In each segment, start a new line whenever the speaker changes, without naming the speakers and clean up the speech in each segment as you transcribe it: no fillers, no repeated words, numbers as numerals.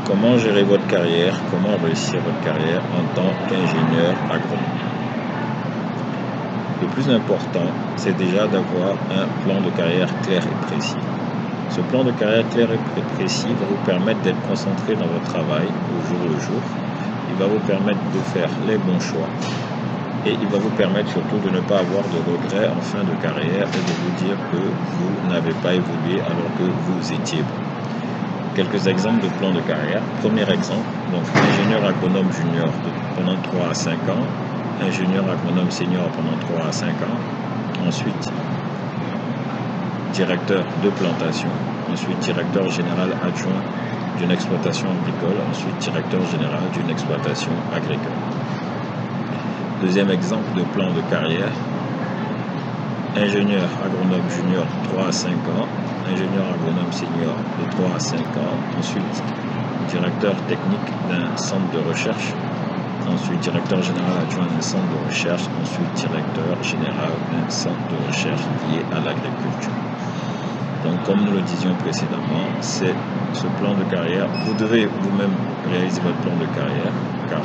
Comment gérer votre carrière? Comment réussir votre carrière en tant qu'ingénieur agronome? Le plus important, c'est déjà d'avoir un plan de carrière clair et précis. Ce plan de carrière clair et précis va vous permettre d'être concentré dans votre travail au jour le jour. Il va vous permettre de faire les bons choix et il va vous permettre surtout de ne pas avoir de regrets en fin de carrière et de vous dire que vous n'avez pas évolué alors que vous étiez bon. Quelques exemples de plan de carrière. Premier exemple, donc ingénieur agronome junior pendant 3 à 5 ans, ingénieur agronome senior pendant 3 à 5 ans, ensuite directeur de plantation, ensuite directeur général adjoint d'une exploitation agricole, ensuite directeur général d'une exploitation agricole. Deuxième exemple de plan de carrière, ingénieur agronome junior 3 à 5 ans, ingénieur agronome senior de 3 à 5 ans, ensuite directeur technique d'un centre de recherche, ensuite directeur général adjoint d'un centre de recherche, ensuite directeur général d'un centre de recherche lié à l'agriculture. Donc comme nous le disions précédemment, c'est ce plan de carrière, vous devez vous-même réaliser votre plan de carrière, car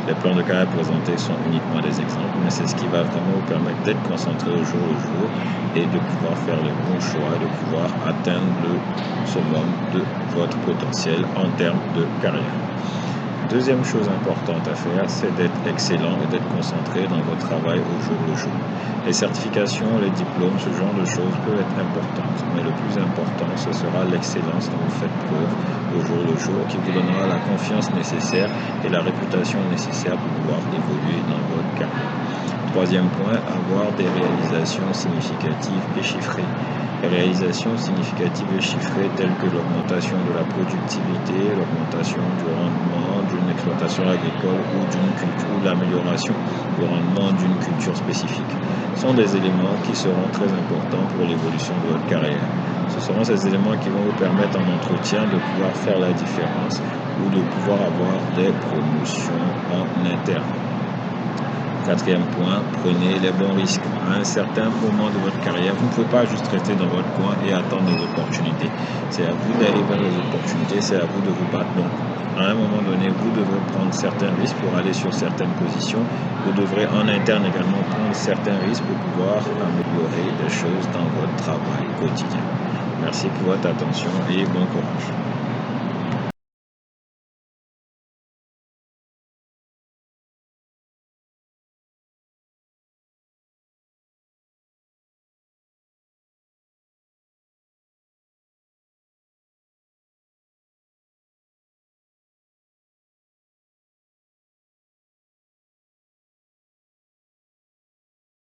les plans de carrière présentés sont uniquement des exemples, mais c'est ce qui va vraiment vous permettre d'être concentré au jour le jour et de pouvoir faire les bons choix, de pouvoir atteindre le summum de votre potentiel en termes de carrière. Deuxième chose importante à faire, c'est d'être excellent et d'être concentré dans votre travail au jour le jour. Les certifications, les diplômes, ce genre de choses peuvent être importantes, mais le plus important, ce sera l'excellence dont vous faites preuve au jour le jour qui vous donnera la confiance nécessaire et la réputation nécessaire pour pouvoir évoluer dans votre carrière. Troisième point, avoir des réalisations significatives et chiffrées. Les réalisations significatives et chiffrées telles que l'augmentation de la productivité, l'augmentation du rendement d'une exploitation agricole ou d'une culture, ou l'amélioration du rendement d'une culture spécifique, sont des éléments qui seront très importants pour l'évolution de votre carrière. Ce seront ces éléments qui vont vous permettre en entretien de pouvoir faire la différence ou de pouvoir avoir des promotions en interne. Quatrième point, prenez les bons risques. À un certain moment de votre carrière, vous ne pouvez pas juste rester dans votre coin et attendre les opportunités. C'est à vous d'aller vers les opportunités, c'est à vous de vous battre. Donc, à un moment donné, vous devrez prendre certains risques pour aller sur certaines positions. Vous devrez en interne également prendre certains risques pour pouvoir améliorer des choses dans votre travail quotidien. Merci pour votre attention et bon courage.